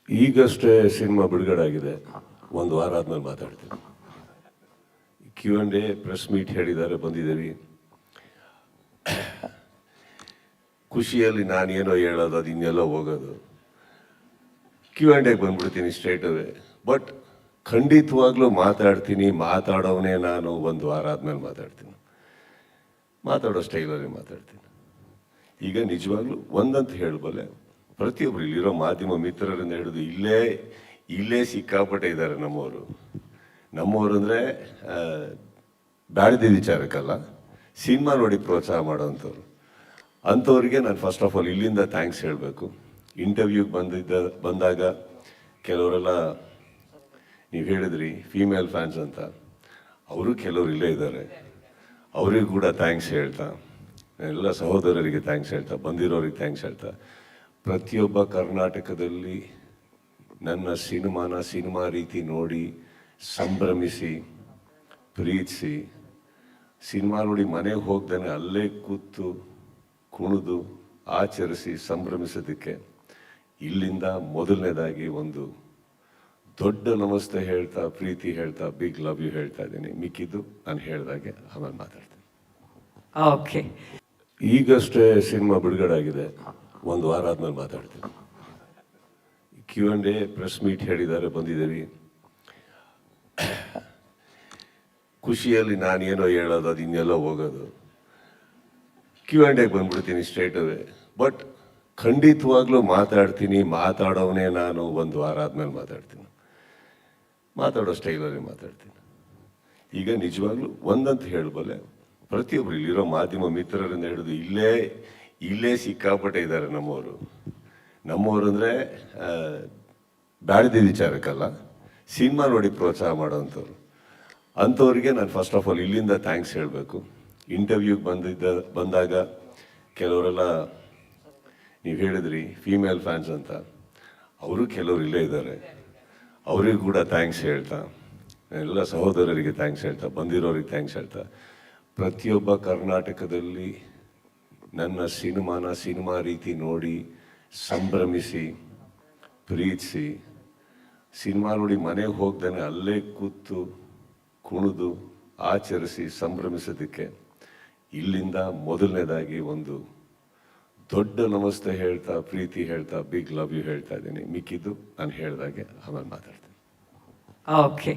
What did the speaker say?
ಈಗಷ್ಟೇ ಸಿನಿಮಾ ಬಿಡುಗಡೆ ಆಗಿದೆ. ಒಂದು ವಾರ ಆದ್ಮೇಲೆ ಮಾತಾಡ್ತೀನಿ. Q&A ಪ್ರೆಸ್ ಮೀಟ್ ಹೇಳಿದ್ದಾರೆ, ಬಂದಿದ್ದೀವಿ. ಖುಷಿಯಲ್ಲಿ ನಾನೇನೋ ಹೇಳೋದು, ಅದು ಇನ್ನೆಲ್ಲೋ ಹೋಗೋದು. Q&A ಬಂದ್ಬಿಡ್ತೀನಿ ಸ್ಟ್ರೇಟ್ ಅವೇ. ಬಟ್ ಖಂಡಿತವಾಗ್ಲೂ ಮಾತಾಡ್ತೀನಿ. ಮಾತಾಡೋವನೇ ನಾನು. ಒಂದು ವಾರ ಆದ್ಮೇಲೆ ಮಾತಾಡ್ತೀನಿ. ಮಾತಾಡೋ ಸ್ಟೈಲಲ್ಲಿ ಮಾತಾಡ್ತೀನಿ. ಈಗ ನಿಜವಾಗ್ಲೂ ಒಂದಂತ ಹೇಳಬಲ್ಲೆ, ಪ್ರತಿಯೊಬ್ಬರು ಇಲ್ಲಿರೋ ಮಾಧ್ಯಮ ಮಿತ್ರರನ್ನು ಹಿಡಿದು ಇಲ್ಲೇ ಸಿಕ್ಕಾಪಟ್ಟೆ ಇದ್ದಾರೆ ನಮ್ಮವರು. ನಮ್ಮವರು ಅಂದರೆ ಬ್ಯಾಡದಿ ವಿಚಾರಕ್ಕಲ್ಲ, ಸಿನಿಮಾ ನೋಡಿ ಪ್ರೋತ್ಸಾಹ ಮಾಡೋವಂಥವ್ರು. ಅಂಥವ್ರಿಗೆ ನಾನು ಫಸ್ಟ್ ಆಫ್ ಆಲ್ ಇಲ್ಲಿಂದ ಥ್ಯಾಂಕ್ಸ್ ಹೇಳಬೇಕು. ಇಂಟರ್ವ್ಯೂಗೆ ಬಂದಾಗ ಕೆಲವರೆಲ್ಲ ನೀವು ಹೇಳಿದ್ರಿ ಫೀಮೇಲ್ ಫ್ಯಾನ್ಸ್ ಅಂತ, ಅವರು ಕೆಲವರು ಇಲ್ಲೇ ಇದ್ದಾರೆ. ಅವರಿಗೂ ಕೂಡ ಥ್ಯಾಂಕ್ಸ್ ಹೇಳ್ತಾ, ಎಲ್ಲ ಸಹೋದರರಿಗೆ ಥ್ಯಾಂಕ್ಸ್ ಹೇಳ್ತಾ, ಬಂದಿರೋರಿಗೆ ಥ್ಯಾಂಕ್ಸ್ ಹೇಳ್ತಾ, ಪ್ರತಿಯೊಬ್ಬ ಕರ್ನಾಟಕದಲ್ಲಿ ನನ್ನ ಸಿನಿಮಾ ರೀತಿ ನೋಡಿ ಸಂಭ್ರಮಿಸಿ ಪ್ರೀತಿಸಿ, ಸಿನಿಮಾ ನೋಡಿ ಮನೆಗೆ ಹೋಗ್ದೇನೆ ಅಲ್ಲೇ ಕೂತು ಕುಣಿದು ಆಚರಿಸಿ ಸಂಭ್ರಮಿಸೋದಕ್ಕೆ ಇಲ್ಲಿಂದ ಮೊದಲನೇದಾಗಿ ಒಂದು ದೊಡ್ಡ ನಮಸ್ತೆ ಹೇಳ್ತಾ, ಪ್ರೀತಿ ಹೇಳ್ತಾ, ಬಿಗ್ ಲವ್ ಯು ಹೇಳ್ತಾ ಇದ್ದೀನಿ. ಮಿಕ್ಕಿದ್ದು ನಾನು ಹೇಳಿದಾಗೆ ಆಮೇಲೆ ಮಾತಾಡ್ತೀನಿ. ಓಕೆ, ಈಗಷ್ಟೇ ಸಿನಿಮಾ ಬಿಡುಗಡೆ ಆಗಿದೆ. ಒಂದು ವಾರ ಆದ್ಮೇಲೆ ಮಾತಾಡ್ತೀನಿ. Q&A ಪ್ರೆಸ್ ಮೀಟ್ ಹೇಳಿದ್ದಾರೆ, ಬಂದಿದ್ದೀವಿ. ಖುಷಿಯಲ್ಲಿ ನಾನೇನೋ ಹೇಳೋದು, ಅದು ಇನ್ನೆಲ್ಲೋ ಹೋಗೋದು. Q&A ಬಂದ್ಬಿಡ್ತೀನಿ ಸ್ಟ್ರೇಟ್ ಅವೇ. ಬಟ್ ಖಂಡಿತವಾಗ್ಲೂ ಮಾತಾಡ್ತೀನಿ. ಮಾತಾಡೋವನೇ ನಾನು. ಒಂದು ವಾರ ಆದ್ಮೇಲೆ ಮಾತಾಡ್ತೀನಿ. ಮಾತಾಡೋ ಸ್ಟೈಲಲ್ಲಿ ಮಾತಾಡ್ತೀನಿ. ಈಗ ನಿಜವಾಗ್ಲೂ ಒಂದಂತ ಹೇಳಬಲ್ಲೆ, ಪ್ರತಿಯೊಬ್ಬರು ಇಲ್ಲಿರೋ ಮಾಧ್ಯಮ ಮಿತ್ರರನ್ನು ಹಿಡಿದು ಇಲ್ಲೇ ಸಿಕ್ಕಾಪಟ್ಟೆ ಇದ್ದಾರೆ ನಮ್ಮವರು. ನಮ್ಮವರು ಅಂದರೆ ಬ್ಯಾಡದಿ ವಿಚಾರಕ್ಕಲ್ಲ, ಸಿನಿಮಾ ನೋಡಿ ಪ್ರೋತ್ಸಾಹ ಮಾಡೋವಂಥವ್ರು. ಅಂಥವ್ರಿಗೆ ನಾನು ಫಸ್ಟ್ ಆಫ್ ಆಲ್ ಇಲ್ಲಿಂದ ಥ್ಯಾಂಕ್ಸ್ ಹೇಳಬೇಕು. ಇಂಟರ್ವ್ಯೂಗೆ ಬಂದಾಗ ಕೆಲವರೆಲ್ಲ ನೀವು ಹೇಳಿದ್ರಿ ಫೀಮೇಲ್ ಫ್ಯಾನ್ಸ್ ಅಂತ, ಅವರು ಕೆಲವರು ಇಲ್ಲೇ ಇದ್ದಾರೆ. ಅವರಿಗೂ ಕೂಡ ಥ್ಯಾಂಕ್ಸ್ ಹೇಳ್ತಾ, ಎಲ್ಲ ಸಹೋದರರಿಗೆ ಥ್ಯಾಂಕ್ಸ್ ಹೇಳ್ತಾ, ಬಂದಿರೋರಿಗೆ ಥ್ಯಾಂಕ್ಸ್ ಹೇಳ್ತಾ, ಪ್ರತಿಯೊಬ್ಬ ಕರ್ನಾಟಕದಲ್ಲಿ ನನ್ನ ಸಿನಿಮಾ ರೀತಿ ನೋಡಿ ಸಂಭ್ರಮಿಸಿ ಪ್ರೀತಿಸಿ, ಸಿನಿಮಾ ನೋಡಿ ಮನೆಗೆ ಹೋಗ್ದೇನೆ ಅಲ್ಲೇ ಕೂತು ಕುಣಿದು ಆಚರಿಸಿ ಸಂಭ್ರಮಿಸೋದಕ್ಕೆ ಇಲ್ಲಿಂದ ಮೊದಲನೇದಾಗಿ ಒಂದು ದೊಡ್ಡ ನಮಸ್ತೆ ಹೇಳ್ತಾ, ಪ್ರೀತಿ ಹೇಳ್ತಾ, ಬಿಗ್ ಲವ್ ಯು ಹೇಳ್ತಾ ಇದ್ದೀನಿ. ಮಿಕ್ಕಿದ್ದು ನಾನು ಹೇಳಿದಾಗೆ ಆಮೇಲೆ ಮಾತಾಡ್ತೀನಿ. ಓಕೆ.